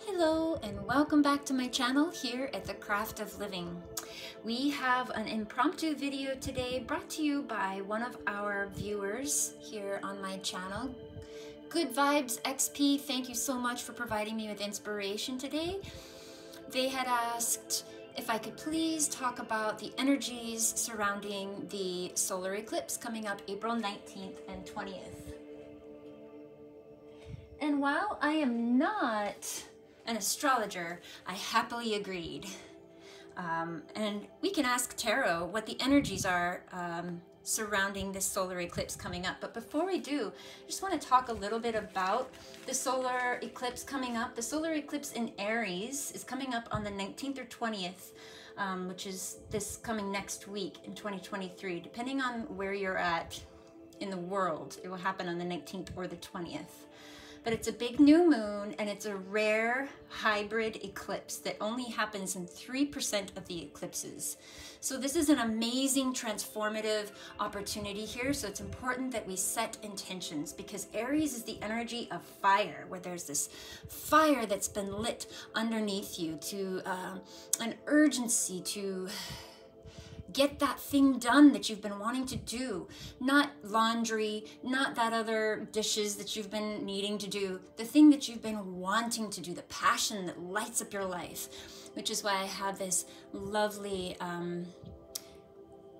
Hello and welcome back to my channel here at The Craft of Living. We have an impromptu video today brought to you by one of our viewers here on my channel. Good Vibes XP, thank you so much for providing me with inspiration today. They had asked if I could please talk about the energies surrounding the solar eclipse coming up April 19th and 20th. And while I am not an astrologer, I happily agreed. And we can ask Tarot what the energies are surrounding this solar eclipse coming up. But before we do, I just want to talk a little bit about the solar eclipse coming up. The solar eclipse in Aries is coming up on the 19th or 20th, which is this coming next week in 2023. Depending on where you're at in the world, it will happen on the 19th or the 20th. But it's a big new moon and it's a rare hybrid eclipse that only happens in 3% of the eclipses. So this is an amazing transformative opportunity here. So it's important that we set intentions, because Aries is the energy of fire, where there's this fire that's been lit underneath you to an urgency to get that thing done that you've been wanting to do. Not laundry, not that other dishes that you've been needing to do. The thing that you've been wanting to do, the passion that lights up your life, which is why I have this lovely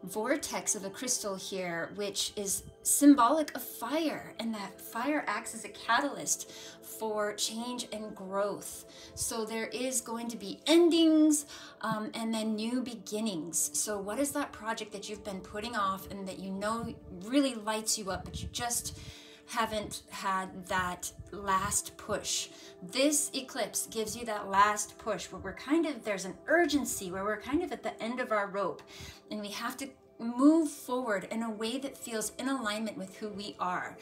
vortex of a crystal here, which is symbolic of fire, and that fire acts as a catalyst for change and growth. So there is going to be endings and then new beginnings. So what is that project that you've been putting off and that you know really lights you up, but you just haven't had that last push? This eclipse gives you that last push, where we're kind of, there's an urgency, where we're kind of at the end of our rope, and we have to move forward in a way that feels in alignment with who we are.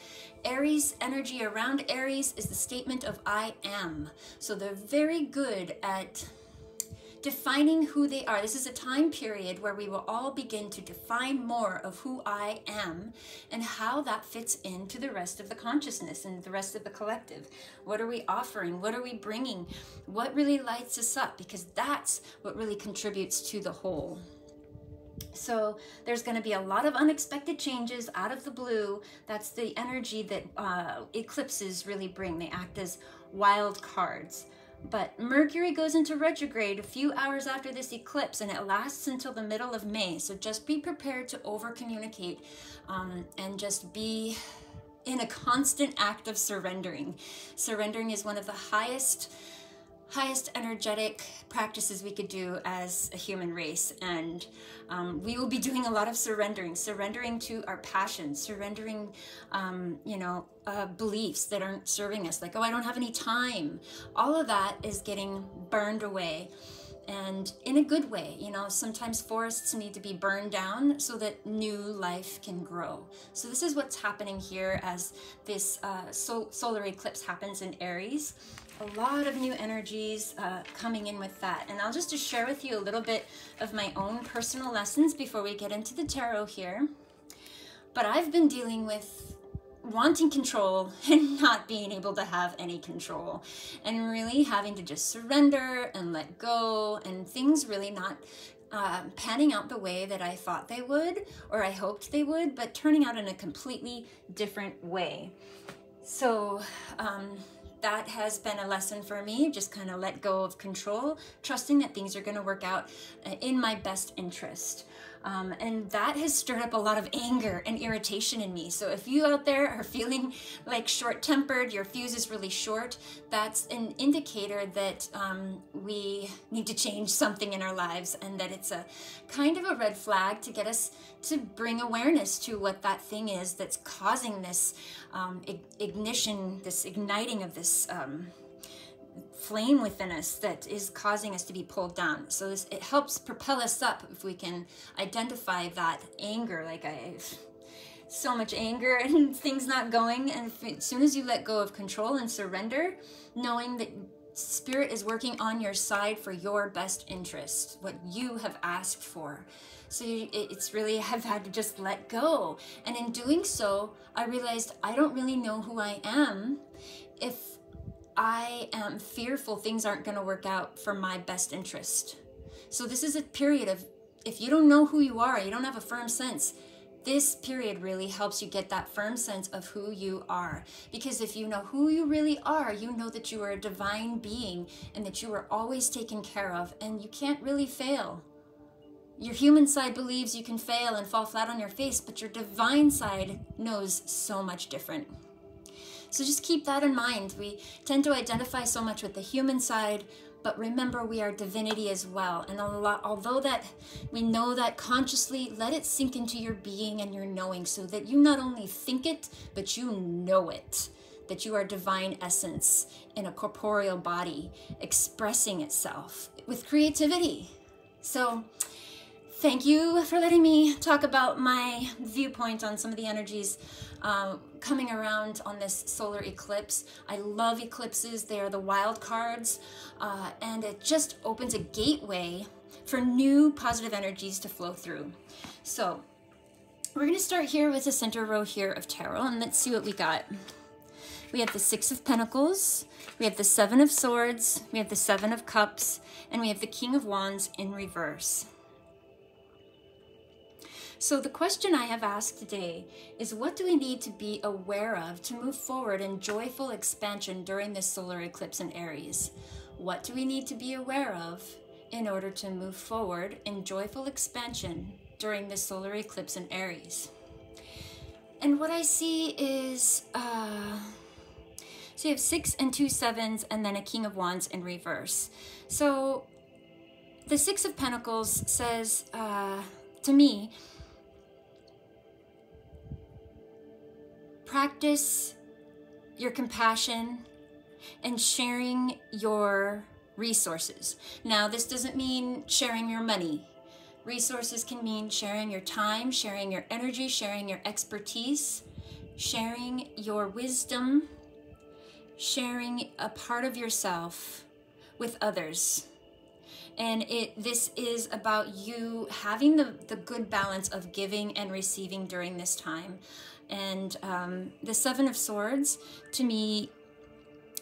Aries energy around Aries is the statement of I am. So they're very good at defining who they are. This is a time period where we will all begin to define more of who I am and how that fits into the rest of the consciousness and the rest of the collective. What are we offering? What are we bringing? What really lights us up? Because that's what really contributes to the whole. So there's going to be a lot of unexpected changes out of the blue. That's the energy that eclipses really bring. They act as wild cards. But Mercury goes into retrograde a few hours after this eclipse, and it lasts until the middle of May. So just be prepared to over-communicate and just be in a constant act of surrendering. Surrendering is one of the highest energetic practices we could do as a human race, and we will be doing a lot of surrendering to our passions, surrendering beliefs that aren't serving us, like, oh, I don't have any time. All of that is getting burned away, and in a good way. You know, sometimes forests need to be burned down so that new life can grow. So this is what's happening here as this solar eclipse happens in Aries. A lot of new energies coming in with that. And I'll just share with you a little bit of my own personal lessons before we get into the tarot here. But I've been dealing with wanting control and not being able to have any control, and really having to just surrender and let go, and things really not panning out the way that I thought they would, or I hoped they would, but turning out in a completely different way. So that has been a lesson for me, just kind of let go of control, trusting that things are going to work out in my best interest. And that has stirred up a lot of anger and irritation in me. So if you out there are feeling like short-tempered, your fuse is really short, that's an indicator that we need to change something in our lives, and that it's a kind of a red flag to get us to bring awareness to what that thing is that's causing this ignition, this igniting of this flame within us that is causing us to be pulled down. So it helps propel us up if we can identify that anger, like so much anger and things not going. And as soon as you let go of control and surrender, knowing that Spirit is working on your side for your best interest, what you have asked for. So it's really, I've had to just let go. And in doing so, I realized I don't really know who I am if I am fearful things aren't going to work out for my best interest. So this is a period of, if you don't know who you are, you don't have a firm sense, this period really helps you get that firm sense of who you are. Because if you know who you really are, you know that you are a divine being and that you are always taken care of and you can't really fail. Your human side believes you can fail and fall flat on your face, but your divine side knows so much different. So just keep that in mind. We tend to identify so much with the human side, but remember we are divinity as well. And although that we know that consciously, let it sink into your being and your knowing so that you not only think it, but you know it. That you are divine essence in a corporeal body expressing itself with creativity. So thank you for letting me talk about my viewpoint on some of the energies coming around on this solar eclipse. I love eclipses. They are the wild cards, and it just opens a gateway for new positive energies to flow through. So we're going to start here with the center row here of tarot, and let's see what we got. We have the Six of Pentacles, we have the Seven of Swords, we have the Seven of Cups, and we have the King of Wands in reverse. So the question I have asked today is, what do we need to be aware of to move forward in joyful expansion during this solar eclipse in Aries? What do we need to be aware of in order to move forward in joyful expansion during this solar eclipse in Aries? And what I see is, so you have 6 and 2 sevens and then a King of Wands in reverse. So the Six of Pentacles says, to me, practice your compassion and sharing your resources. Now, this doesn't mean sharing your money. Resources can mean sharing your time, sharing your energy, sharing your expertise, sharing your wisdom, sharing a part of yourself with others. And this is about you having the good balance of giving and receiving during this time. And the Seven of Swords, to me,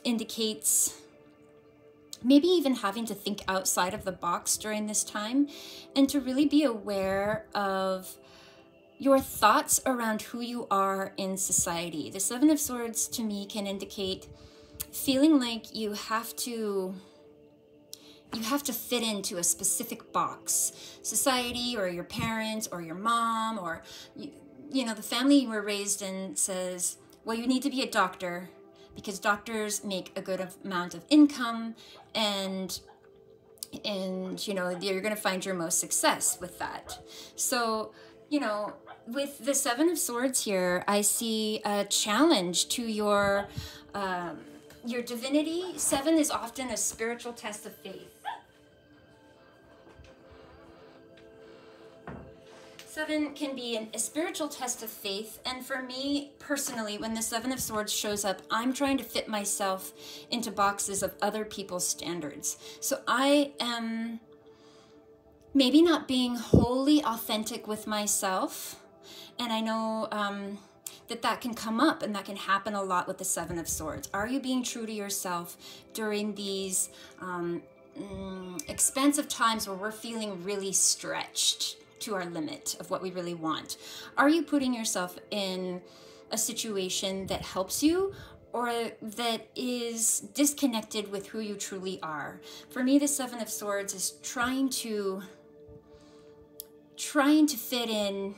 indicates maybe even having to think outside of the box during this time and to really be aware of your thoughts around who you are in society. The Seven of Swords, to me, can indicate feeling like you have to fit into a specific box. Society or your parents or your mom or you know, the family you were raised in says, well, you need to be a doctor because doctors make a good amount of income and you know, you're going to find your most success with that. So, you know, with the Seven of Swords here, I see a challenge to your divinity. 7 is often a spiritual test of faith. 7 can be a spiritual test of faith, and for me personally, when the Seven of Swords shows up, I'm trying to fit myself into boxes of other people's standards. So I am maybe not being wholly authentic with myself, and I know that can come up and that can happen a lot with the Seven of Swords. Are you being true to yourself during these expansive times where we're feeling really stretched to our limit of what we really want? Are you putting yourself in a situation that helps you or that is disconnected with who you truly are? For me, the Seven of Swords is trying to fit in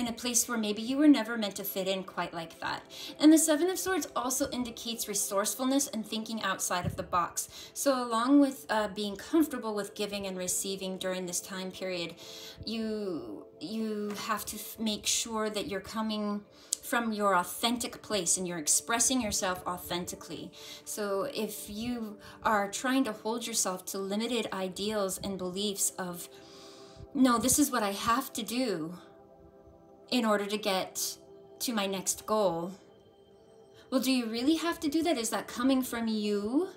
a place where maybe you were never meant to fit in quite like that. And the Seven of Swords also indicates resourcefulness and thinking outside of the box. So along with being comfortable with giving and receiving during this time period, you have to make sure that you're coming from your authentic place and you're expressing yourself authentically. So if you are trying to hold yourself to limited ideals and beliefs of, no, this is what I have to do in order to get to my next goal. Well, do you really have to do that? Is that coming from you?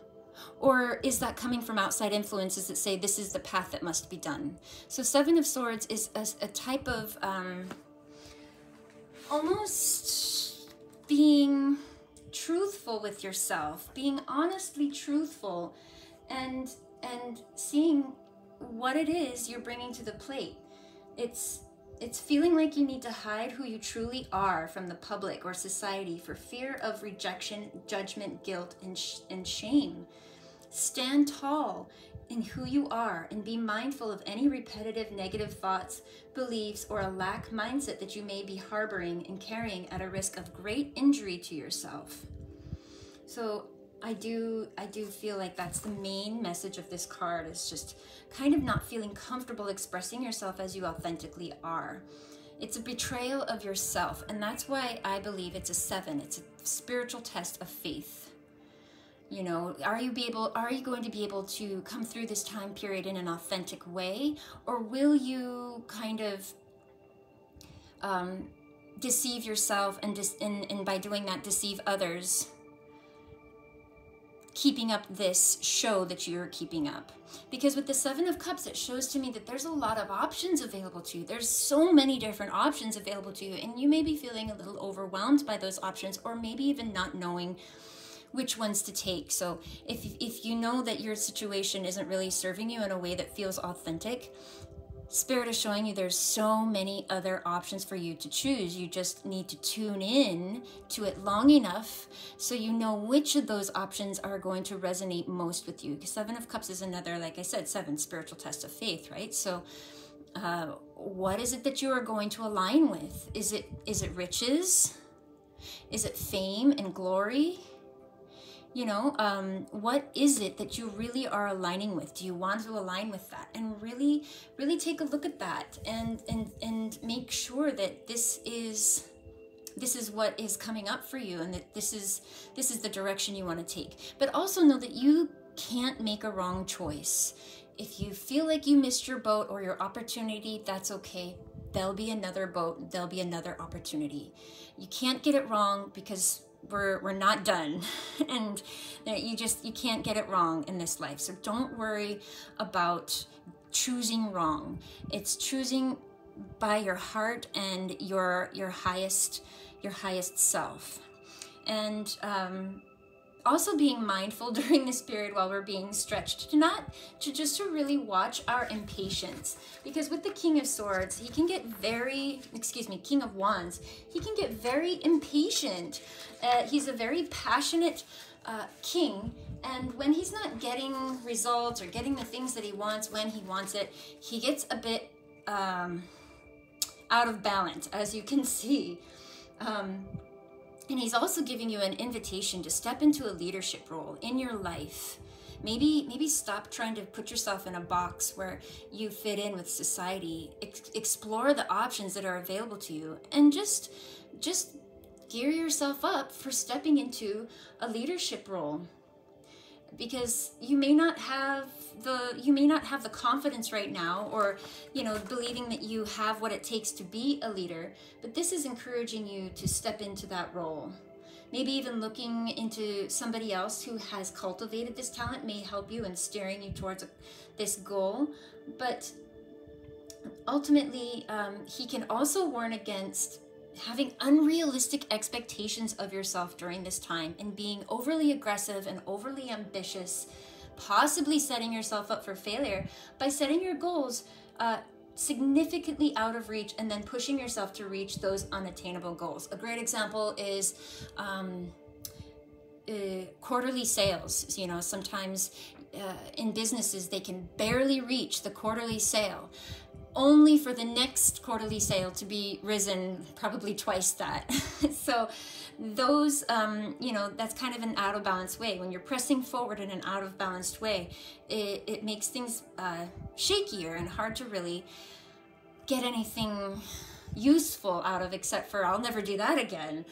Or is that coming from outside influences that say this is the path that must be done? So Seven of Swords is a type of almost being truthful with yourself, being honestly truthful, and seeing what it is you're bringing to the plate. It's feeling like you need to hide who you truly are from the public or society for fear of rejection, judgment, guilt, and shame. Stand tall in who you are and be mindful of any repetitive negative thoughts, beliefs, or a lack mindset that you may be harboring and carrying at a risk of great injury to yourself. So I do feel like that's the main message of this card, is just kind of not feeling comfortable expressing yourself as you authentically are. It's a betrayal of yourself, and that's why I believe it's a 7. It's a spiritual test of faith. You know, are you going to be able to come through this time period in an authentic way, or will you kind of deceive yourself and by doing that deceive others, keeping up this show that you're keeping up? Because with the 7 of Cups, it shows to me that there's a lot of options available to you. There's so many different options available to you, and you may be feeling a little overwhelmed by those options, or maybe even not knowing which ones to take. So if you know that your situation isn't really serving you in a way that feels authentic, Spirit is showing you there's so many other options for you to choose. You just need to tune in to it long enough so you know which of those options are going to resonate most with you. Because 7 of Cups is another, like I said, 7, spiritual test of faith, right? So what is it that you are going to align with? Is it riches? Is it fame and glory? You know, what is it that you really are aligning with? Do you want to align with that? And really, really take a look at that and make sure that this is what is coming up for you, and that this is the direction you want to take. But also know that you can't make a wrong choice. If you feel like you missed your boat or your opportunity, that's okay. There'll be another boat. There'll be another opportunity. You can't get it wrong, because we're not done, and you can't get it wrong in this life. So don't worry about choosing wrong. It's choosing by your heart and your highest self. And also being mindful during this period while we're being stretched to really watch our impatience, because with the King of Swords, he can get King of Wands, he can get very impatient. He's a very passionate king, and when he's not getting results or getting the things that he wants when he wants it, he gets a bit out of balance, as you can see. And he's also giving you an invitation to step into a leadership role in your life. Maybe stop trying to put yourself in a box where you fit in with society. Explore the options that are available to you, and just gear yourself up for stepping into a leadership role. Because you may not have the confidence right now, or believing that you have what it takes to be a leader, but this is encouraging you to step into that role. Maybe even looking into somebody else who has cultivated this talent may help you in steering you towards this goal. But ultimately, he can also warn against having unrealistic expectations of yourself during this time, and being overly aggressive and overly ambitious, possibly setting yourself up for failure by setting your goals significantly out of reach and then pushing yourself to reach those unattainable goals. A great example is quarterly sales. Sometimes in businesses, they can barely reach the quarterly sale, only for the next quarterly sale to be risen probably twice that. So those, that's kind of an out of balance way. When you're pressing forward in an out of balanced way, it makes things shakier and hard to really get anything useful out of, except for I'll never do that again.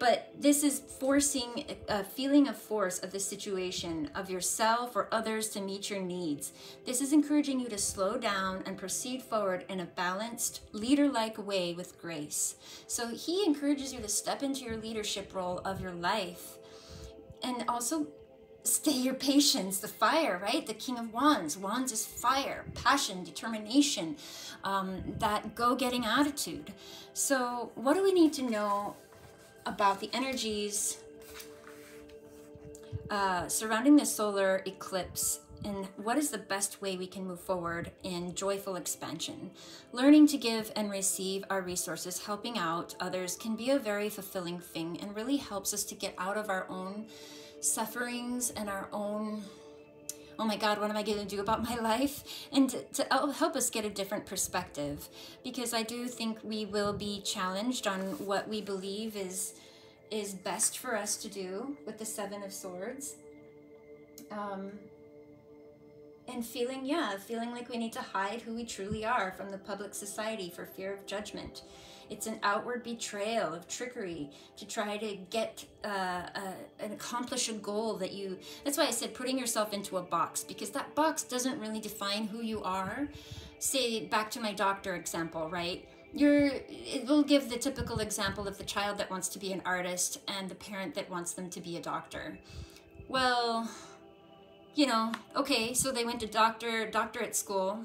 But this is forcing a feeling of force of the situation, of yourself or others to meet your needs. This is encouraging you to slow down and proceed forward in a balanced, leader-like way with grace. So he encourages you to step into your leadership role of your life, and also stay your patience, the fire, right? The King of Wands. Wands is fire, passion, determination, that go-getting attitude. So what do we need to know about the energies surrounding the solar eclipse and what is the best way we can move forward in joyful expansion. Learning to give and receive our resources, helping out others can be a very fulfilling thing and really helps us to get out of our own sufferings and our own, oh my God, what am I going to do about my life? And to help us get a different perspective. Because I do think we will be challenged on what we believe is best for us to do with the Seven of Swords. And feeling like we need to hide who we truly are from the public society for fear of judgment. It's an outward betrayal of trickery to try to get and accomplish a goal that you, that's why I said putting yourself into a box, because that box doesn't really define who you are. Say, back to my doctor example, right? It will give the typical example of the child that wants to be an artist and the parent that wants them to be a doctor. Well, you know, okay, so they went to doctorate school,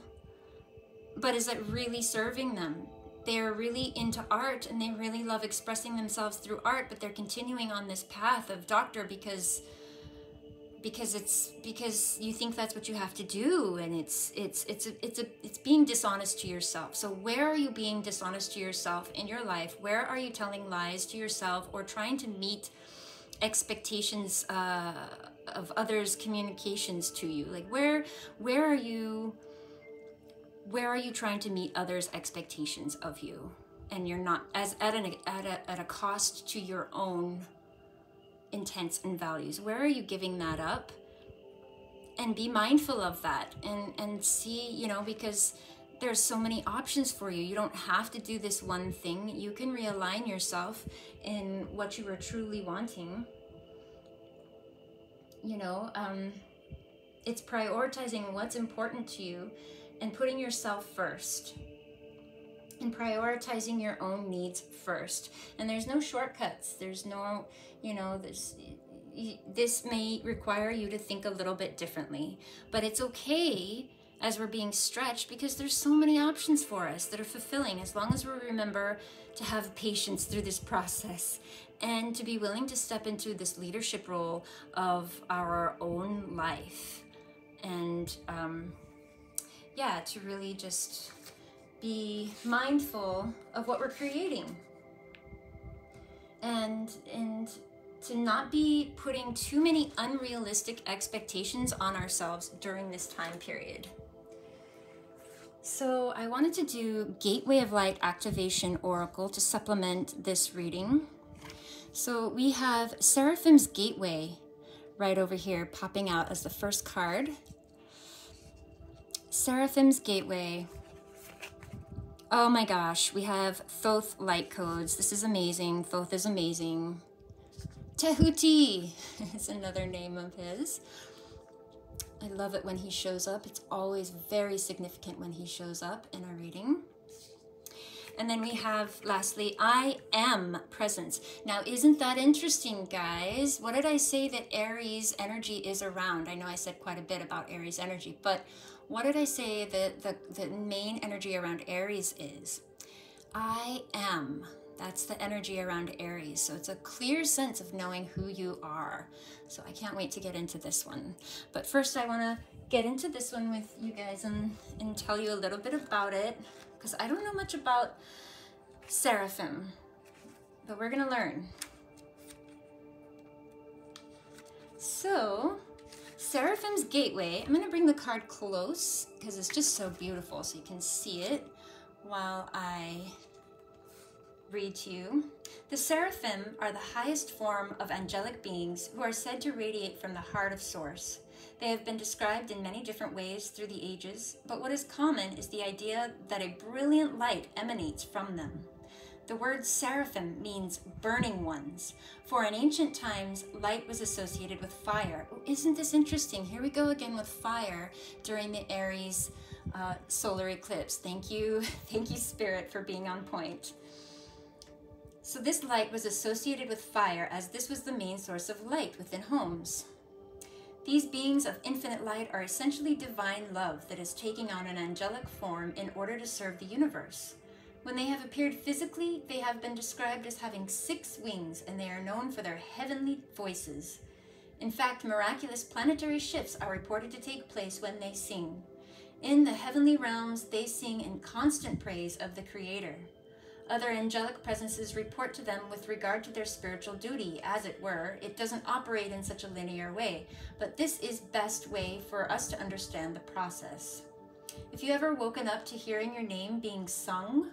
but is it really serving them? They're really into art and they really love expressing themselves through art, but they're continuing on this path of doctor because you think that's what you have to do, and it's being dishonest to yourself. So where are you being dishonest to yourself in your life? Where are you telling lies to yourself or trying to meet expectations of others' communications to you? Like where are you trying to meet others' expectations of you, and you're not at a cost to your own intents and values? Where are you giving that up? And be mindful of that and see, you know, because there's so many options for you. You don't have to do this one thing. You can realign yourself in what you are truly wanting. You know, it's prioritizing what's important to you and putting yourself first and prioritizing your own needs first. And there's no shortcuts. There's no, you know, this may require you to think a little bit differently, but it's okay as we're being stretched, because there's so many options for us that are fulfilling, as long as we remember to have patience through this process and to be willing to step into this leadership role of our own life. And yeah, to really just be mindful of what we're creating, and to not be putting too many unrealistic expectations on ourselves during this time period. So I wanted to do Gateway of Light Activation Oracle to supplement this reading. So we have Seraphim's Gateway right over here popping out as the first card. Seraphim's Gateway. Oh my gosh, we have Thoth light codes. This is amazing. Thoth is amazing. Tehuti is another name of his. I love it when he shows up. It's always very significant when he shows up in a reading. And then we have, lastly, I am presence. Now, isn't that interesting, guys? What did I say that Aries energy is around? I know I said quite a bit about Aries energy, but what did I say that the main energy around Aries is? I am. That's the energy around Aries. So it's a clear sense of knowing who you are. So I can't wait to get into this one. But first I want to get into this one with you guys and tell you a little bit about it, because I don't know much about Seraphim, but we're going to learn. So Seraphim's Gateway, I'm going to bring the card close because it's just so beautiful so you can see it while I read to you. The Seraphim are the highest form of angelic beings who are said to radiate from the heart of Source. They have been described in many different ways through the ages, but what is common is the idea that a brilliant light emanates from them. The word seraphim means burning ones, for in ancient times, light was associated with fire. Oh, isn't this interesting? Here we go again with fire during the Aries solar eclipse. Thank you, Spirit, for being on point. So this light was associated with fire, as this was the main source of light within homes. These beings of infinite light are essentially divine love that is taking on an angelic form in order to serve the universe. When they have appeared physically, they have been described as having 6 wings, and they are known for their heavenly voices. In fact, miraculous planetary shifts are reported to take place when they sing. In the heavenly realms, they sing in constant praise of the Creator. Other angelic presences report to them with regard to their spiritual duty, as it were. It doesn't operate in such a linear way, but this is best way for us to understand the process. If you ever woken up to hearing your name being sung,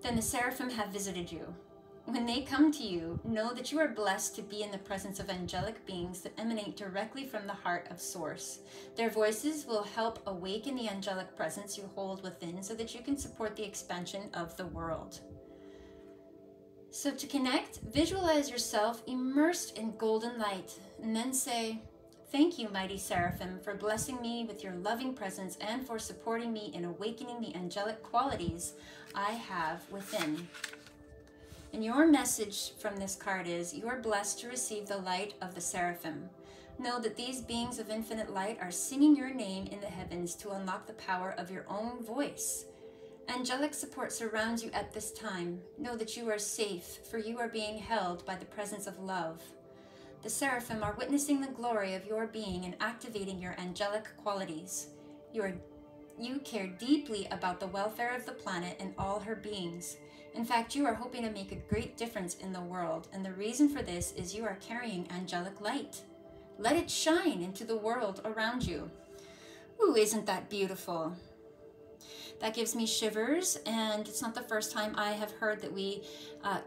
then the seraphim have visited you. When they come to you, know that you are blessed to be in the presence of angelic beings that emanate directly from the heart of Source. Their voices will help awaken the angelic presence you hold within so that you can support the expansion of the world. So to connect, visualize yourself immersed in golden light and then say, "Thank you, mighty seraphim, for blessing me with your loving presence and for supporting me in awakening the angelic qualities I have within." And your message from this card is, you are blessed to receive the light of the seraphim. Know that these beings of infinite light are singing your name in the heavens to unlock the power of your own voice. Angelic support surrounds you at this time. Know that you are safe, for you are being held by the presence of love. The seraphim are witnessing the glory of your being and activating your angelic qualities. You care deeply about the welfare of the planet and all her beings. In fact, you are hoping to make a great difference in the world, and the reason for this is you are carrying angelic light. Let it shine into the world around you. Ooh, isn't that beautiful? That gives me shivers, and it's not the first time I have heard that we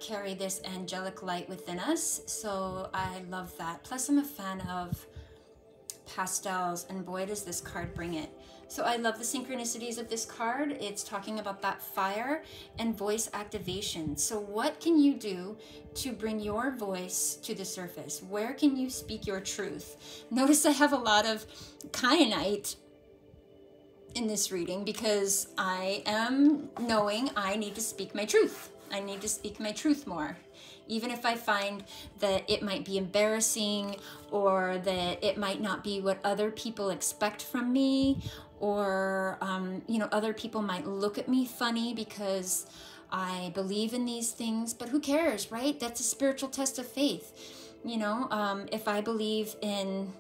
carry this angelic light within us, so I love that. Plus, I'm a fan of pastels, and boy, does this card bring it. So I love the synchronicities of this card. It's talking about that fire and voice activation. So what can you do to bring your voice to the surface? Where can you speak your truth? Notice I have a lot of kyanite in this reading because I am knowing I need to speak my truth. I need to speak my truth more. Even if I find that it might be embarrassing or that it might not be what other people expect from me, or, other people might look at me funny because I believe in these things, but who cares, right? That's a spiritual test of faith. If I believe in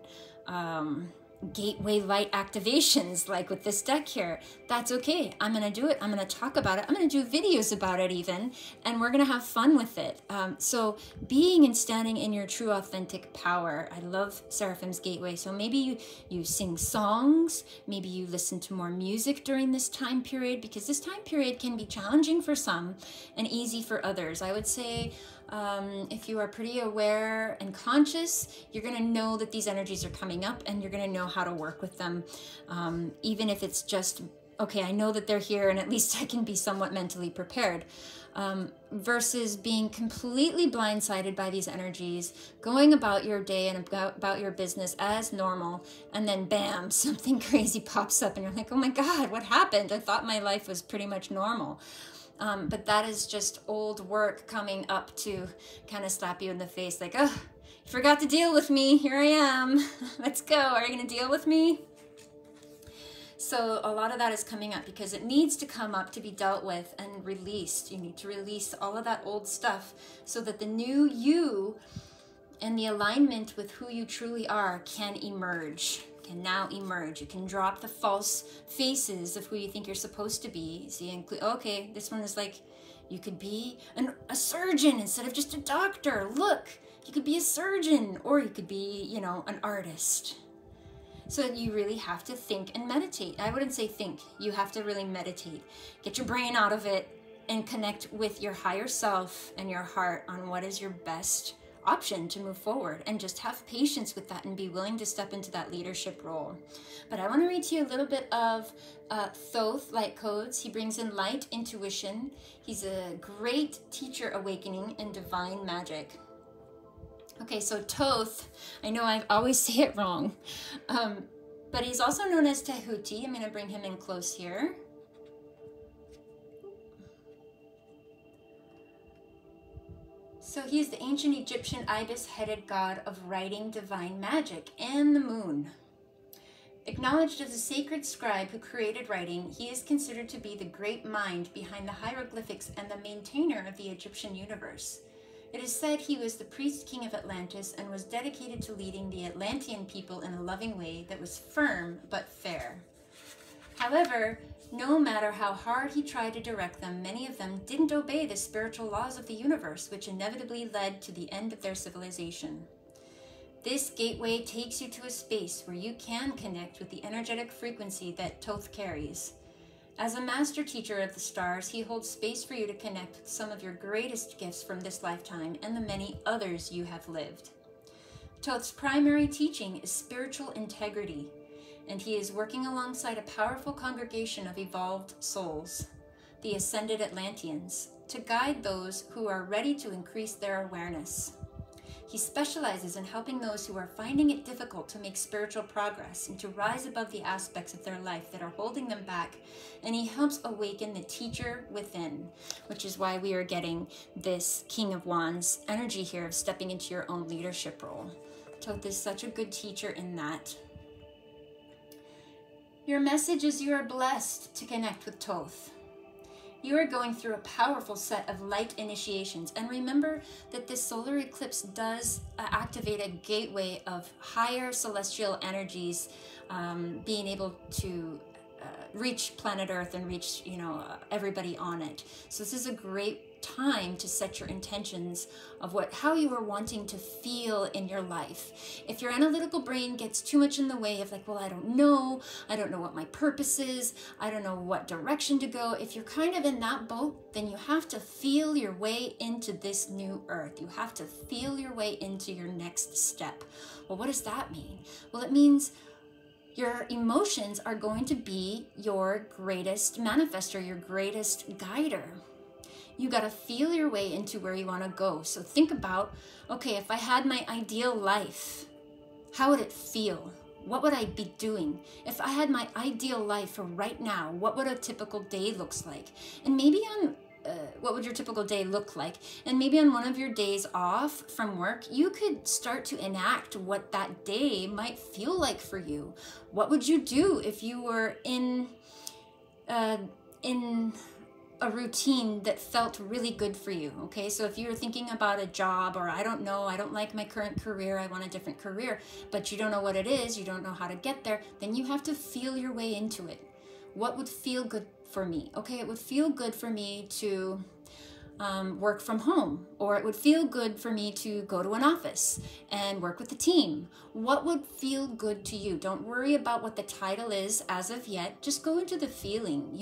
gateway light activations, like with this deck here, that's okay. I'm going to do it. I'm going to talk about it. I'm going to do videos about it even, and we're going to have fun with it. So being and standing in your true authentic power. I love Seraphim's Gateway. So maybe you sing songs, maybe you listen to more music during this time period, because this time period can be challenging for some and easy for others. I would say if you are pretty aware and conscious, you're going to know that these energies are coming up, and you're going to know how to work with them. Even if it's just, okay, I know that they're here and at least I can be somewhat mentally prepared. Versus being completely blindsided by these energies, going about your day and about your business as normal, and then bam, something crazy pops up and you're like, oh my God, what happened? I thought my life was pretty much normal. But that is just old work coming up to kind of slap you in the face like, oh, you forgot to deal with me. Here I am. Let's go. Are you going to deal with me? So a lot of that is coming up because it needs to come up to be dealt with and released. You need to release all of that old stuff so that the new you and the alignment with who you truly are can emerge. Can now emerge. You can drop the false faces of who you think you're supposed to be. So you include, okay, this one is like, you could be a surgeon instead of just a doctor. Look, you could be a surgeon, or you could be, an artist. So you really have to think and meditate. I wouldn't say think. You have to really meditate. Get your brain out of it and connect with your higher self and your heart on what is your best option to move forward, and just have patience with that and be willing to step into that leadership role. But I want to read to you a little bit of Thoth light codes. He brings in light intuition. He's a great teacher awakening in divine magic. Okay, so Thoth, I know I always say it wrong, but he's also known as Tehuti. I'm going to bring him in close here. So he is the ancient Egyptian ibis-headed god of writing, divine magic, and the moon. Acknowledged as a sacred scribe who created writing, he is considered to be the great mind behind the hieroglyphics and the maintainer of the Egyptian universe. It is said he was the priest king of Atlantis and was dedicated to leading the Atlantean people in a loving way that was firm but fair. However, no matter how hard he tried to direct them, many of them didn't obey the spiritual laws of the universe, which inevitably led to the end of their civilization. This gateway takes you to a space where you can connect with the energetic frequency that Thoth carries. As a master teacher of the stars, he holds space for you to connect with some of your greatest gifts from this lifetime and the many others you have lived. Thoth's primary teaching is spiritual integrity, and he is working alongside a powerful congregation of evolved souls, the Ascended Atlanteans, to guide those who are ready to increase their awareness. He specializes in helping those who are finding it difficult to make spiritual progress and to rise above the aspects of their life that are holding them back, and he helps awaken the teacher within, which is why we are getting this King of Wands energy here of stepping into your own leadership role. Thoth is such a good teacher in that. Your message is you are blessed to connect with Thoth. You are going through a powerful set of light initiations. And remember that this solar eclipse does activate a gateway of higher celestial energies being able to reach planet Earth and reach, everybody on it. So this is a great time to set your intentions of how you are wanting to feel in your life. If your analytical brain gets too much in the way of well, I don't know what my purpose is, I don't know what direction to go. If you're kind of in that boat, then you have to feel your way into this new earth. You have to feel your way into your next step. Well, what does that mean? Well, it means your emotions are going to be your greatest manifestor, your greatest guider. You got to feel your way into where you want to go. So think about, okay, if I had my ideal life, how would it feel? What would I be doing? If I had my ideal life for right now, what would a typical day looks like? And maybe what would your typical day look like? And maybe on one of your days off from work, you could start to enact what that day might feel like for you. What would you do if you were in a routine that felt really good for you? Okay, so if you were thinking about a job, or I don't know, I don't like my current career, I want a different career, but you don't know what it is, you don't know how to get there, then you have to feel your way into it. What would feel good for me? Okay, it would feel good for me to work from home, or it would feel good for me to go to an office and work with the team. What would feel good to you? Don't worry about what the title is as of yet. Just go into the feeling,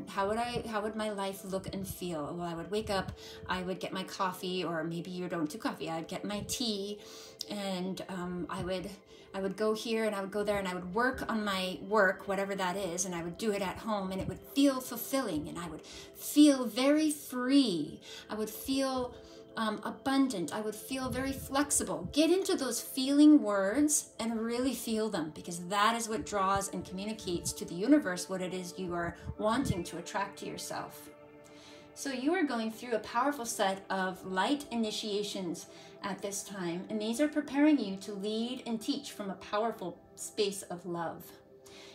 how would my life look and feel? Well, I would wake up, I would get my coffee, or maybe you don't do coffee, I'd get my tea, and I would go here and I would go there and I would work on my work, whatever that is, and I would do it at home, and it would feel fulfilling, and I would feel very free. I would feel abundant. I would feel very flexible. Get into those feeling words and really feel them, because that is what draws and communicates to the universe what it is you are wanting to attract to yourself. So you are going through a powerful set of light initiations at this time, and these are preparing you to lead and teach from a powerful space of love.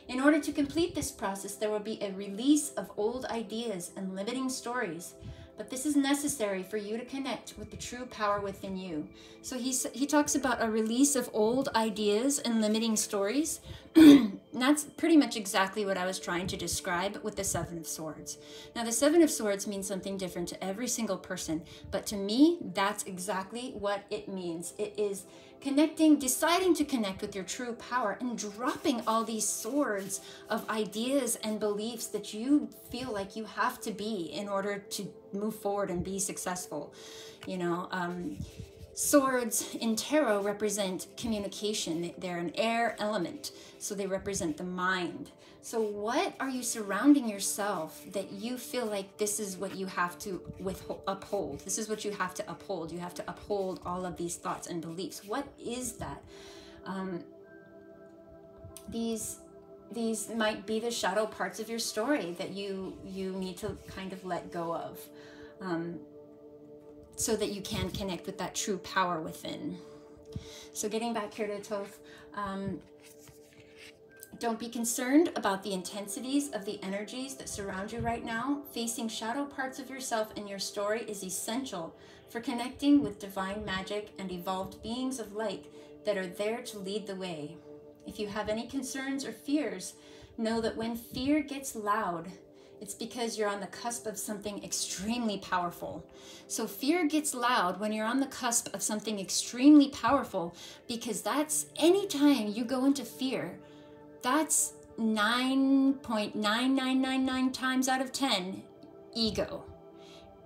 In order to complete this process, there will be a release of old ideas and limiting stories, but this is necessary for you to connect with the true power within you. So he talks about a release of old ideas and limiting stories. That's pretty much exactly what I was trying to describe with the Seven of Swords. Now, the Seven of Swords means something different to every single person, but to me, that's exactly what it means. It is deciding to connect with your true power and dropping all these swords of ideas and beliefs that you feel like you have to be in order to move forward and be successful. Swords in tarot represent communication. They're an air element, so they represent the mind. So what are you surrounding yourself that you feel like this is what you have to uphold? This is what you have to uphold. You have to uphold all of these thoughts and beliefs. What is that? These might be the shadow parts of your story that you need to kind of let go of, so that you can connect with that true power within. So getting back here to Thoth, Don't be concerned about the intensities of the energies that surround you right now. Facing shadow parts of yourself and your story is essential for connecting with divine magic and evolved beings of light that are there to lead the way. If you have any concerns or fears, know that when fear gets loud, it's because you're on the cusp of something extremely powerful. So fear gets loud when you're on the cusp of something extremely powerful, because that's anytime you go into fear, that's 9.9999 times out of 10 ego.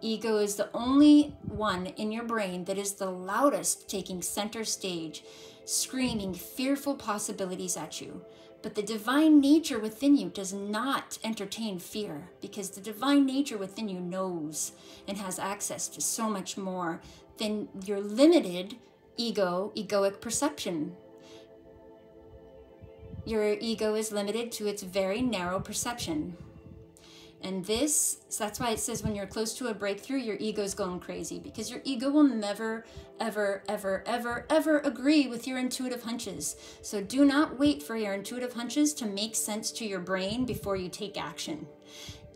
Ego is the only one in your brain that is the loudest, taking center stage, screaming fearful possibilities at you. But the divine nature within you does not entertain fear, because the divine nature within you knows and has access to so much more than your limited egoic perception. Your ego is limited to its very narrow perception. And that's why it says when you're close to a breakthrough, your ego's going crazy, because your ego will never, ever, ever, ever, ever agree with your intuitive hunches. So do not wait for your intuitive hunches to make sense to your brain before you take action.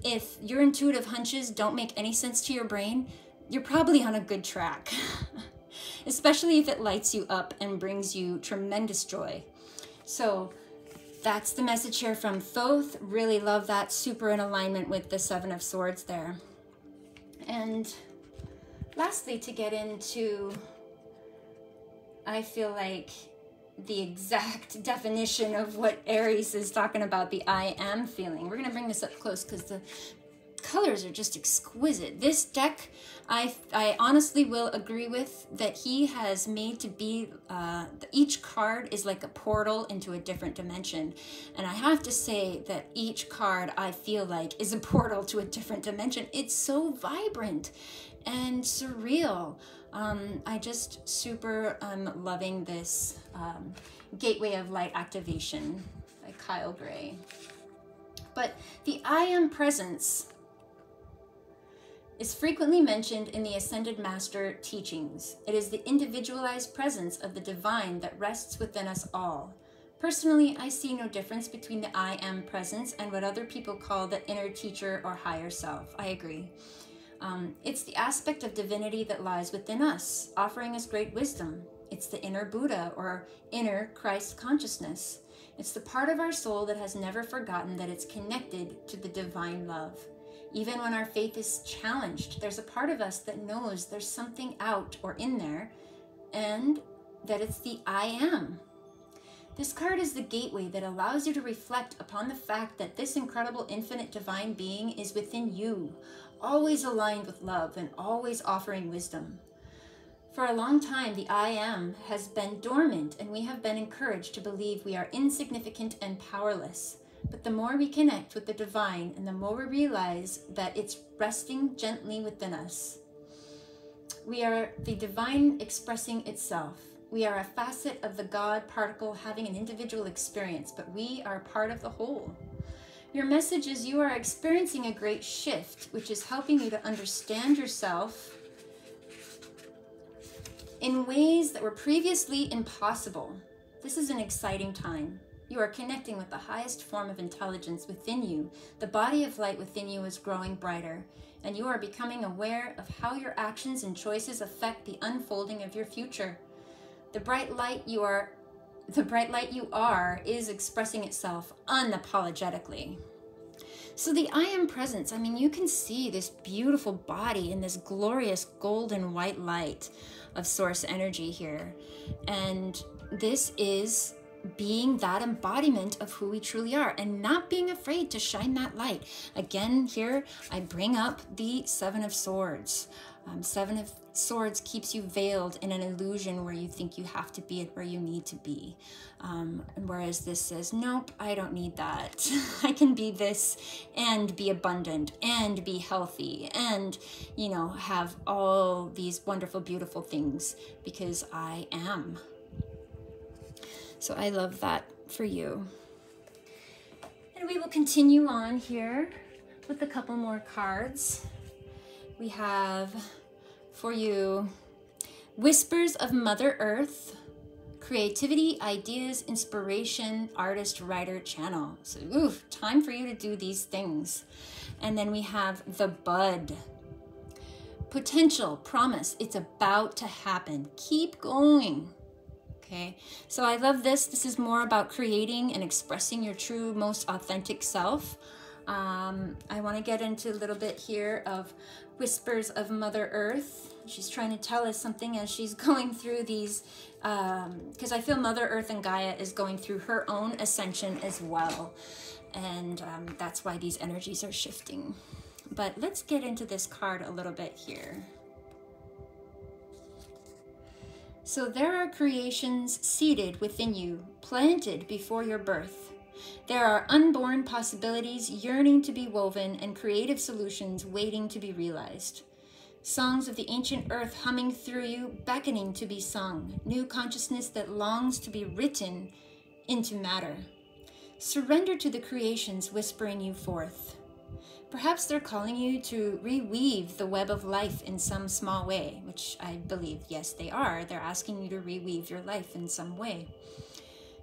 If your intuitive hunches don't make any sense to your brain, you're probably on a good track, especially if it lights you up and brings you tremendous joy. So that's the message here from Thoth. Really love that. Super in alignment with the Seven of Swords there. And lastly, to get into, I feel like, the exact definition of what Aries is talking about, the I am feeling. We're going to bring this up close because the colors are just exquisite. This deck, I honestly will agree with that he has made to be, each card is like a portal into a different dimension. And I have to say that each card I feel like is a portal to a different dimension. It's so vibrant and surreal. I just super loving this Gateway of Light activation by Kyle Gray. But the I am presence is frequently mentioned in the Ascended Master teachings. It is the individualized presence of the divine that rests within us all. Personally, I see no difference between the I am presence and what other people call the inner teacher or higher self. I agree. It's the aspect of divinity that lies within us, offering us great wisdom. It's the inner Buddha or inner Christ consciousness. It's the part of our soul that has never forgotten that it's connected to the divine love. Even when our faith is challenged, there's a part of us that knows there's something out or in there, and that it's the I am. This card is the gateway that allows you to reflect upon the fact that this incredible infinite divine being is within you, always aligned with love and always offering wisdom. For a long time, the I am has been dormant, and we have been encouraged to believe we are insignificant and powerless. But the more we connect with the divine and the more we realize that it's resting gently within us. We are the divine expressing itself. We are a facet of the God particle having an individual experience, but we are part of the whole. Your message is you are experiencing a great shift, which is helping you to understand yourself in ways that were previously impossible. This is an exciting time. You are connecting with the highest form of intelligence within you. The body of light within you is growing brighter, and you are becoming aware of how your actions and choices affect the unfolding of your future. The bright light you are is expressing itself unapologetically. So the I am presence, I mean, you can see this beautiful body in this glorious golden white light of source energy here. And this is being that embodiment of who we truly are and not being afraid to shine that light. Again, here I bring up the Seven of Swords. Seven of Swords keeps you veiled in an illusion where you think you have to be and where you need to be. Whereas this says, nope, I don't need that. I can be this and be abundant and be healthy and, you know, have all these wonderful, beautiful things because I am. So I love that for you. And we will continue on here with a couple more cards. We have for you Whispers of Mother Earth, creativity, ideas, inspiration, artist, writer, channel. So, oof, time for you to do these things. And then we have the bud. Potential, promise, it's about to happen. Keep going. Okay, so I love this. This is more about creating and expressing your true, most authentic self. I want to get into a little bit here of whispers of Mother Earth. She's trying to tell us something as she's going through these, because I feel Mother Earth and Gaia is going through her own ascension as well. And that's why these energies are shifting. But let's get into this card a little bit here. So there are creations seated within you, planted before your birth. There are unborn possibilities yearning to be woven and creative solutions waiting to be realized. Songs of the ancient earth humming through you, beckoning to be sung. New consciousness that longs to be written into matter. Surrender to the creations whispering you forth. Perhaps they're calling you to reweave the web of life in some small way, which I believe, yes, they are. They're asking you to reweave your life in some way.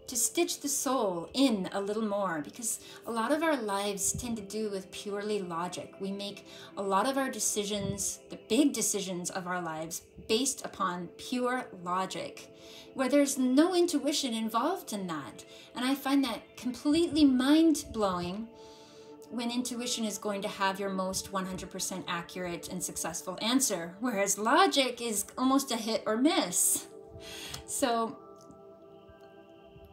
To stitch the soul in a little more, because a lot of our lives tend to do with purely logic. We make a lot of our decisions, the big decisions of our lives, based upon pure logic, where there's no intuition involved in that. And I find that completely mind-blowing when intuition is going to have your most 100% accurate and successful answer, whereas logic is almost a hit or miss. So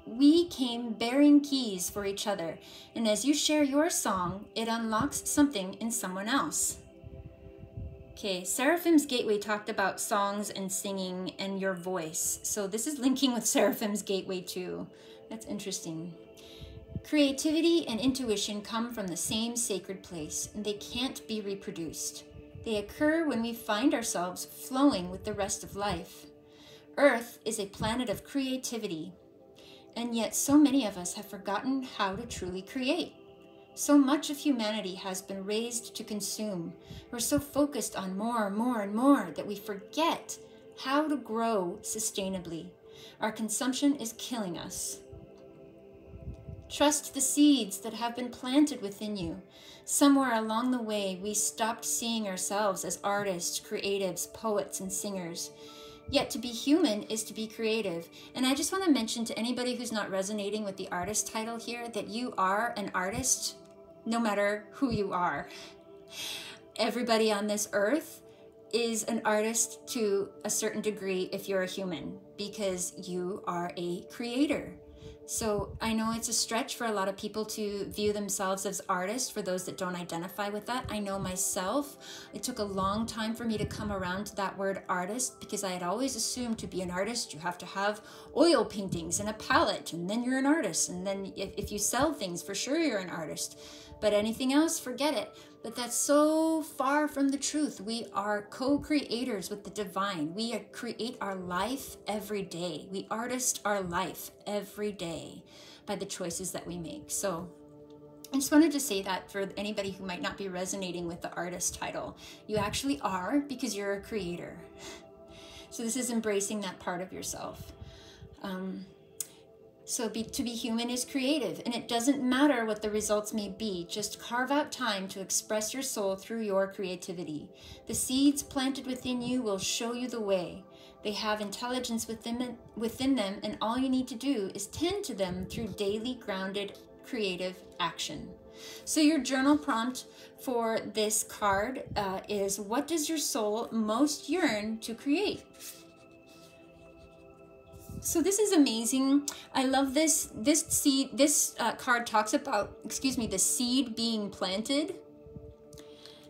we came bearing keys for each other, and as you share your song, it unlocks something in someone else. Okay, Seraphim's Gateway talked about songs and singing and your voice. So this is linking with Seraphim's Gateway too. That's interesting. Creativity and intuition come from the same sacred place, and they can't be reproduced. They occur when we find ourselves flowing with the rest of life. Earth is a planet of creativity, and yet so many of us have forgotten how to truly create. So much of humanity has been raised to consume. We're so focused on more and more that we forget how to grow sustainably. Our consumption is killing us. Trust the seeds that have been planted within you. Somewhere along the way, we stopped seeing ourselves as artists, creatives, poets, and singers. Yet to be human is to be creative. And I just want to mention to anybody who's not resonating with the artist title here that you are an artist, no matter who you are. Everybody on this earth is an artist to a certain degree if you're a human, because you are a creator. So I know it's a stretch for a lot of people to view themselves as artists, for those that don't identify with that. I know myself, it took a long time for me to come around to that word artist, because I had always assumed to be an artist, you have to have oil paintings and a palette, and then you're an artist. And then if you sell things, for sure you're an artist. But anything else, forget it. But that's so far from the truth. We are co-creators with the divine. We create our life every day. We artist our life every day by the choices that we make. So I just wanted to say that for anybody who might not be resonating with the artist title. You actually are, because you're a creator. So this is embracing that part of yourself. So to be human is creative, and it doesn't matter what the results may be. Just carve out time to express your soul through your creativity. The seeds planted within you will show you the way. They have intelligence within them, and all you need to do is tend to them through daily grounded creative action. So your journal prompt for this card is, what does your soul most yearn to create? So this is amazing. I love this. This card talks about, the seed being planted.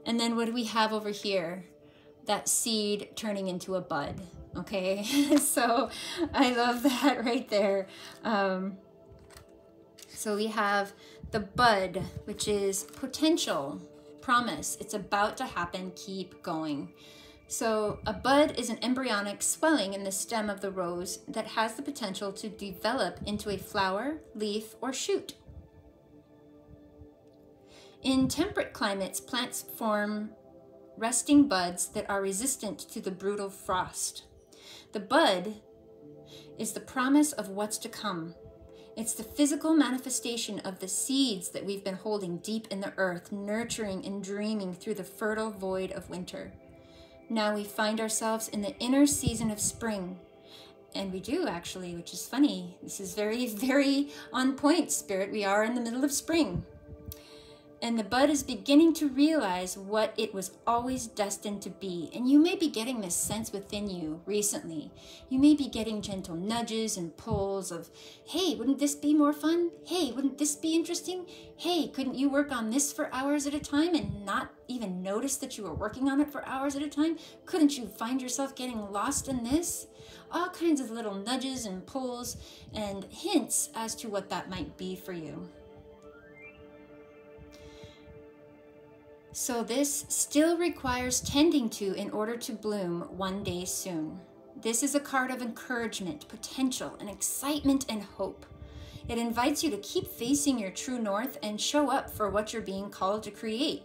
And then what do we have over here? That seed turning into a bud. Okay, so I love that right there. So we have the bud, which is potential, promise. It's about to happen. Keep going. So a bud is an embryonic swelling in the stem of the rose that has the potential to develop into a flower, leaf, or shoot. In temperate climates, plants form resting buds that are resistant to the brutal frost. The bud is the promise of what's to come. It's the physical manifestation of the seeds that we've been holding deep in the earth, nurturing and dreaming through the fertile void of winter. Now we find ourselves in the inner season of spring. And we do, actually, which is funny. This is very, very on point, Spirit. We are in the middle of spring. And the bud is beginning to realize what it was always destined to be. And you may be getting this sense within you recently. You may be getting gentle nudges and pulls of, hey, wouldn't this be more fun? Hey, wouldn't this be interesting? Hey, couldn't you work on this for hours at a time and not even notice that you were working on it for hours at a time? Couldn't you find yourself getting lost in this? All kinds of little nudges and pulls and hints as to what that might be for you. So this still requires tending to in order to bloom one day soon. This is a card of encouragement, potential, and excitement and hope. It invites you to keep facing your true north and show up for what you're being called to create.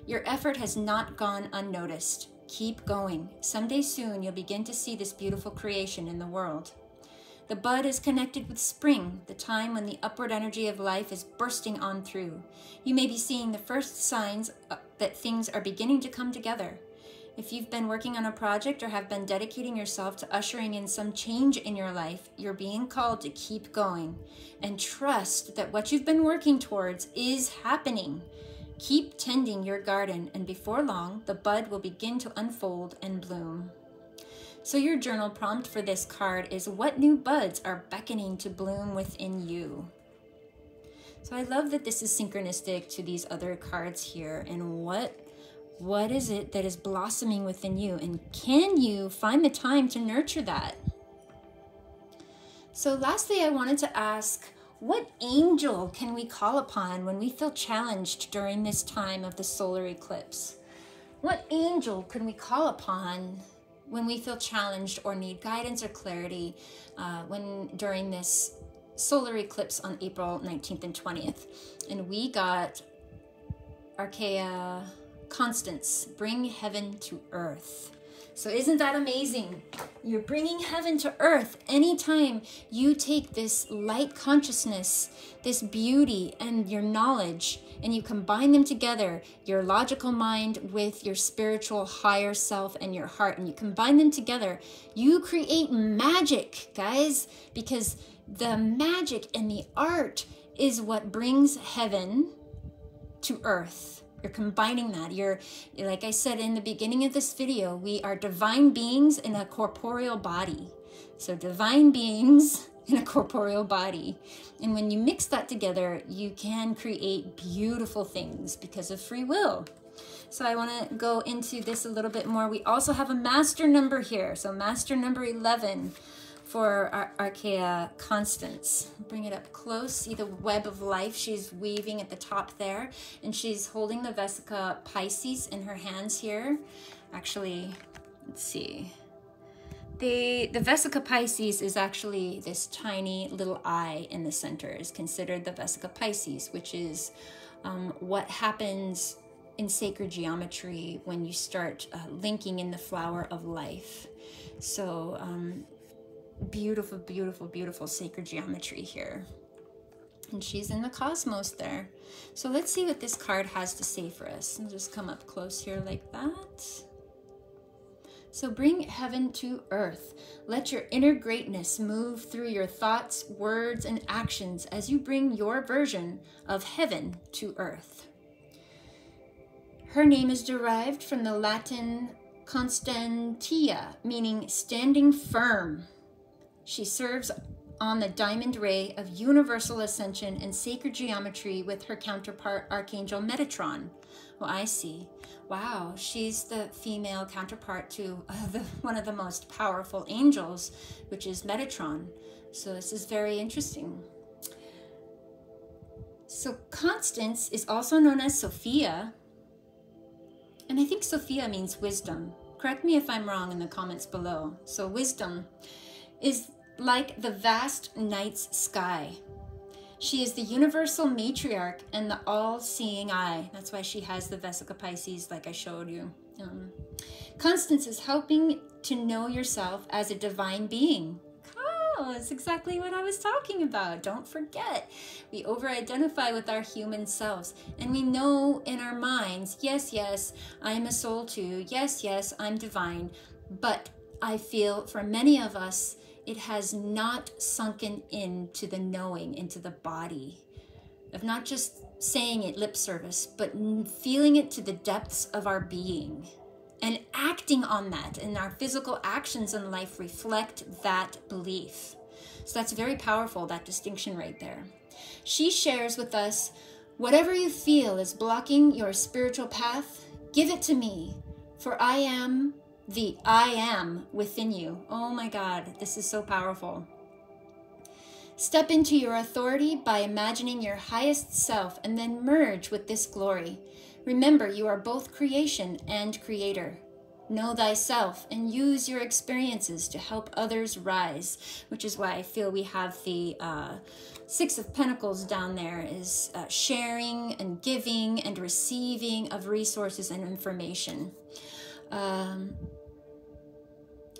Your effort has not gone unnoticed. Keep going. Someday soon you'll begin to see this beautiful creation in the world. The bud is connected with spring, the time when the upward energy of life is bursting on through. You may be seeing the first signs that things are beginning to come together. If you've been working on a project or have been dedicating yourself to ushering in some change in your life, you're being called to keep going and trust that what you've been working towards is happening. Keep tending your garden, and before long, the bud will begin to unfold and bloom. So your journal prompt for this card is, what new buds are beckoning to bloom within you? So I love that this is synchronistic to these other cards here. And what is it that is blossoming within you? And can you find the time to nurture that? So lastly, I wanted to ask, what angel can we call upon when we feel challenged during this time of the solar eclipse? What angel can we call upon when we feel challenged or need guidance or clarity during this solar eclipse on April 19th and 20th? And we got Archea Constance, bring heaven to earth. So isn't that amazing? You're bringing heaven to earth anytime you take this light consciousness, this beauty and your knowledge, and you combine them together, your logical mind with your spiritual higher self and your heart, and you combine them together, you create magic, guys, because the magic and the art is what brings heaven to earth. You're combining that. You're, like I said in the beginning of this video, we are divine beings in a corporeal body. So divine beings in a corporeal body. And when you mix that together, you can create beautiful things because of free will. So I want to go into this a little bit more. We also have a master number here. So master number 11 for Archea Constance. Bring it up close. See the web of life she's weaving at the top there. And she's holding the Vesica Pisces in her hands here. Actually, let's see. The Vesica Pisces is actually this tiny little eye in the center, is considered the Vesica Pisces, which is what happens in sacred geometry when you start linking in the flower of life. So beautiful, beautiful, beautiful sacred geometry here. And she's in the cosmos there. So let's see what this card has to say for us. I'll just come up close here like that. So bring heaven to earth. Let your inner greatness move through your thoughts, words, and actions as you bring your version of heaven to earth. Her name is derived from the Latin constantia, meaning standing firm. She serves on the diamond ray of universal ascension and sacred geometry with her counterpart, Archangel Metatron. Well, I see. Wow, she's the female counterpart to one of the most powerful angels, which is Metatron. So this is very interesting. So Constance is also known as Sophia. And I think Sophia means wisdom. Correct me if I'm wrong in the comments below. So wisdom is like the vast night's sky. She is the universal matriarch and the all-seeing eye. That's why she has the Vesica Pisces, like I showed you. Constance is helping to know yourself as a divine being. know, it's exactly what I was talking about. Don't forget, we over-identify with our human selves, and we know in our minds, yes, yes, I'm a soul too. Yes, yes, I'm divine. But I feel for many of us, it has not sunken into the knowing, into the body, of not just saying it lip service, but feeling it to the depths of our being and acting on that. And our physical actions in life reflect that belief. So that's very powerful, that distinction right there. She shares with us, whatever you feel is blocking your spiritual path, give it to me, for I am the I am within you. Oh my God, this is so powerful. Step into your authority by imagining your highest self and then merge with this glory. Remember, you are both creation and creator. Know thyself and use your experiences to help others rise, which is why I feel we have the Six of Pentacles down there, is sharing and giving and receiving of resources and information.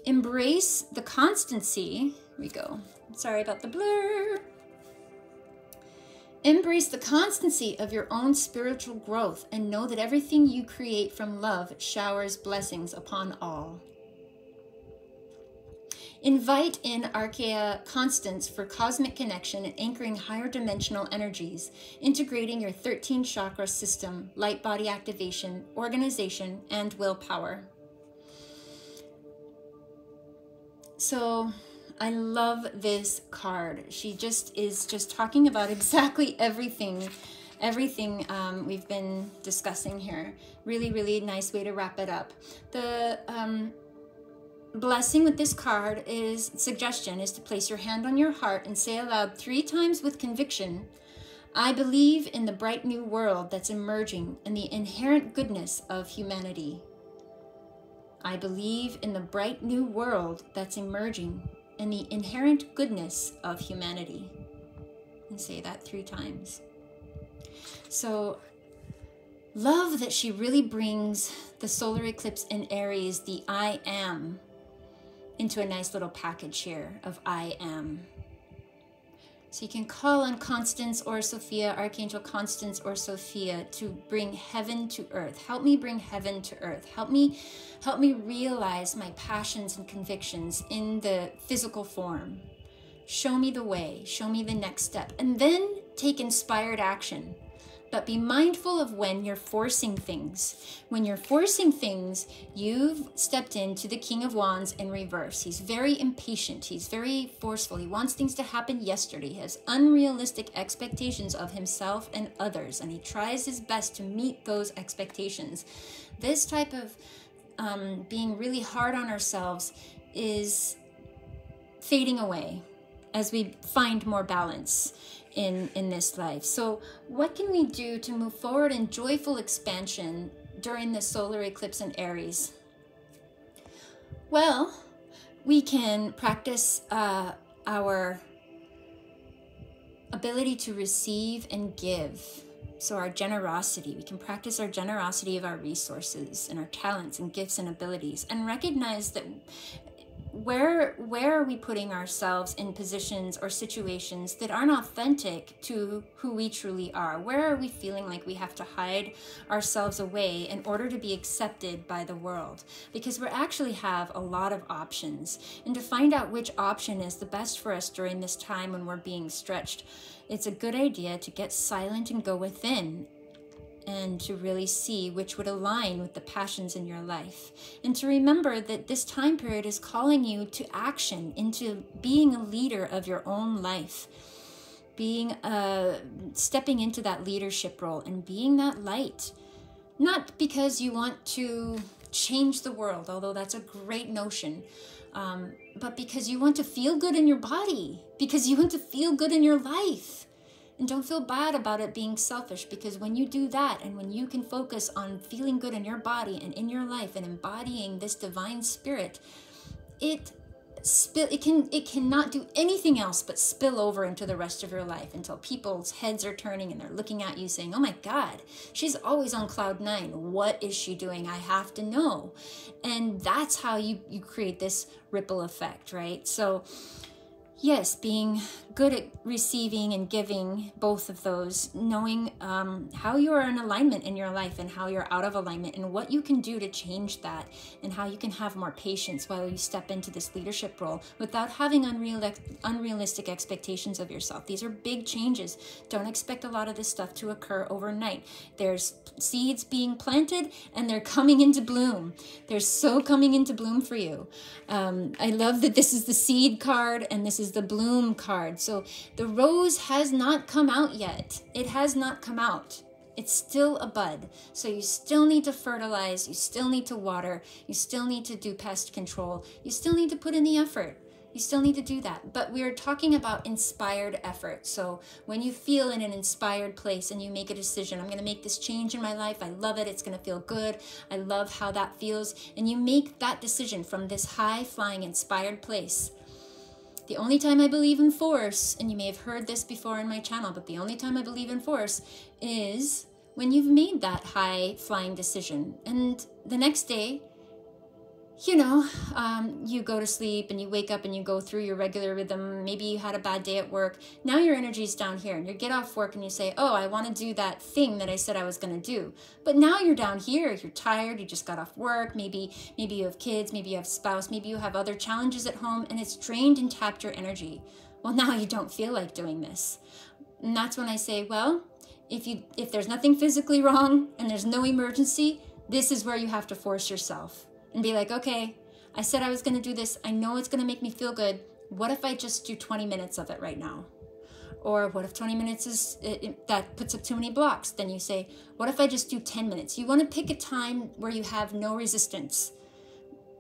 Embrace the constancy. Here we go. Sorry about the blur. Embrace the constancy of your own spiritual growth and know that everything you create from love showers blessings upon all. Invite in Archea Constance for cosmic connection and anchoring higher dimensional energies, integrating your 13 chakra system, light body activation, organization, and willpower. So I love this card. She is just talking about exactly everything we've been discussing here. Really, really nice way to wrap it up. The blessing with this card suggestion is to place your hand on your heart and say aloud 3 times with conviction, I believe in the bright new world that's emerging and the inherent goodness of humanity. I believe in the bright new world that's emerging and the inherent goodness of humanity. And say that 3 times. So, love that she really brings the solar eclipse in Aries, the I am, into a nice little package here of I am. So you can call on Constance or Sophia, Archangel Constance or Sophia, to bring heaven to earth. Help me bring heaven to earth. Help me realize my passions and convictions in the physical form. Show me the way, show me the next step, and then take inspired action. But be mindful of when you're forcing things. When you're forcing things, you've stepped into the King of Wands in reverse. He's very impatient. He's very forceful. He wants things to happen yesterday. He has unrealistic expectations of himself and others, and he tries his best to meet those expectations. This type of being really hard on ourselves is fading away as we find more balance in this life. So what can we do to move forward in joyful expansion during the solar eclipse in Aries? Well, we can practice our ability to receive and give. So our generosity, we can practice our generosity of our resources and our talents and gifts and abilities, and recognize that where are we putting ourselves in positions or situations that aren't authentic to who we truly are? Where are we feeling like we have to hide ourselves away in order to be accepted by the world? Because we actually have a lot of options. And to find out which option is the best for us during this time when we're being stretched, it's a good idea to get silent and go within, and to really see which would align with the passions in your life. And to remember that this time period is calling you to action, into being a leader of your own life, stepping into that leadership role and being that light. Not because you want to change the world, although that's a great notion, but because you want to feel good in your body, because you want to feel good in your life. And don't feel bad about it being selfish, because when you do that, and when you can focus on feeling good in your body and in your life and embodying this divine spirit, it cannot do anything else but spill over into the rest of your life until people's heads are turning and they're looking at you saying, oh my God, she's always on cloud 9. What is she doing? I have to know. And that's how you create this ripple effect, right? So yes, being good at receiving and giving, both of those, knowing how you are in alignment in your life and how you're out of alignment and what you can do to change that, and how you can have more patience while you step into this leadership role without having unrealistic expectations of yourself. These are big changes. Don't expect a lot of this stuff to occur overnight. There's seeds being planted and they're coming into bloom. They're so coming into bloom for you. I love that this is the seed card and this is the bloom card. So the rose has not come out yet. It has not come out. It's still a bud. So you still need to fertilize. You still need to water. You still need to do pest control. You still need to put in the effort. You still need to do that. But we're talking about inspired effort. So when you feel in an inspired place and you make a decision, I'm going to make this change in my life. I love it. It's going to feel good. I love how that feels. And you make that decision from this high-flying, inspired place. The only time I believe in force, and you may have heard this before in my channel, but the only time I believe in force is when you've made that high-flying decision. And the next day, you know, you go to sleep and you wake up and you go through your regular rhythm. Maybe you had a bad day at work. Now your energy's down here and you get off work and you say, oh, I want to do that thing that I said I was going to do. But now you're down here, you're tired, you just got off work. Maybe you have kids, maybe you have a spouse, maybe you have other challenges at home, and it's drained and tapped your energy. Well, now you don't feel like doing this. And that's when I say, well, if there's nothing physically wrong and there's no emergency, this is where you have to force yourself. And be like, okay, I said I was going to do this. I know it's going to make me feel good. What if I just do 20 minutes of it right now? Or what if 20 minutes that puts up too many blocks? Then you say, what if I just do 10 minutes? You want to pick a time where you have no resistance.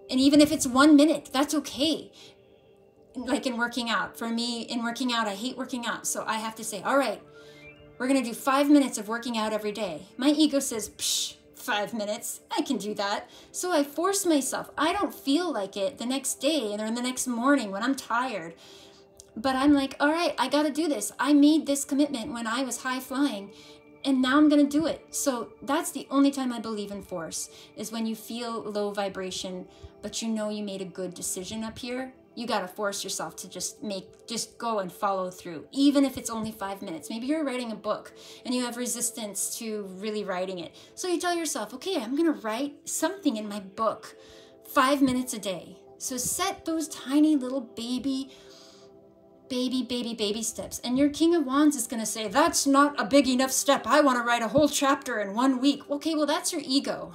And even if it's 1 minute, that's okay. Like in working out. For me, in working out, I hate working out. So I have to say, all right, we're going to do 5 minutes of working out every day. My ego says, psh, 5 minutes, I can do that. So I force myself. I don't feel like it the next day or the next morning when I'm tired. But I'm like, all right, I got to do this. I made this commitment when I was high flying, and now I'm going to do it. So that's the only time I believe in force, is when you feel low vibration, but you know you made a good decision up here. You got to force yourself to just go and follow through, even if it's only 5 minutes. Maybe you're writing a book and you have resistance to really writing it. So you tell yourself, okay, I'm going to write something in my book 5 minutes a day. So set those tiny little baby steps. And your King of Wands is going to say, that's not a big enough step. I want to write a whole chapter in 1 week. Okay, well, that's your ego.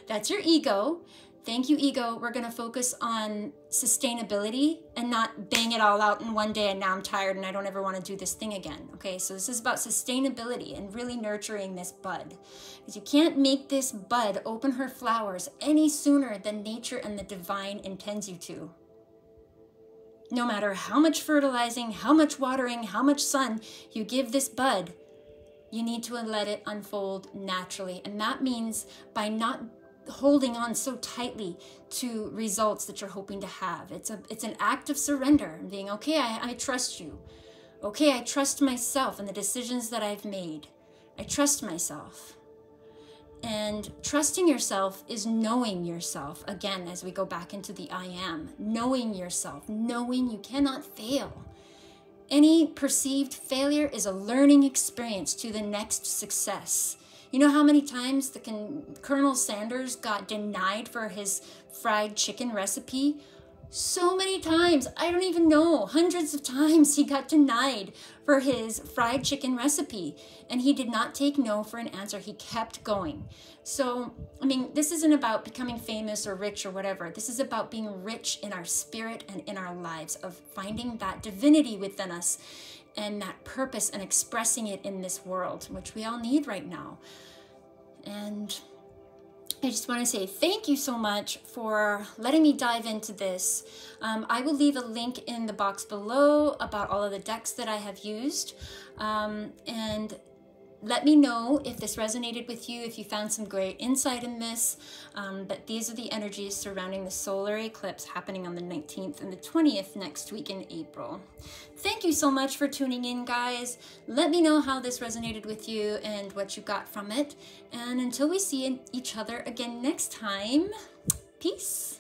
That's your ego. Thank you, ego. We're going to focus on sustainability and not bang it all out in one day and now I'm tired and I don't ever want to do this thing again. Okay, so this is about sustainability and really nurturing this bud. Because you can't make this bud open her flowers any sooner than nature and the divine intends you to. No matter how much fertilizing, how much watering, how much sun you give this bud, you need to let it unfold naturally. And that means by not holding on so tightly to results that you're hoping to have. It's an act of surrender and being, okay, I trust you. Okay, I trust myself and the decisions that I've made. I trust myself. And trusting yourself is knowing yourself. Again, as we go back into the I am, knowing yourself, knowing you cannot fail. Any perceived failure is a learning experience to the next success. You know how many times Colonel Sanders got denied for his fried chicken recipe? So many times. I don't even know. Hundreds of times he got denied for his fried chicken recipe. And he did not take no for an answer. He kept going. So, I mean, this isn't about becoming famous or rich or whatever. This is about being rich in our spirit and in our lives, of finding that divinity within us and that purpose and expressing it in this world, which we all need right now. And I just want to say thank you so much for letting me dive into this. I will leave a link in the box below about all of the decks that I have used. And let me know if this resonated with you, if you found some great insight in this. But these are the energies surrounding the solar eclipse happening on the 19th and the 20th next week in April. Thank you so much for tuning in, guys. Let me know how this resonated with you and what you got from it. And until we see each other again next time, peace.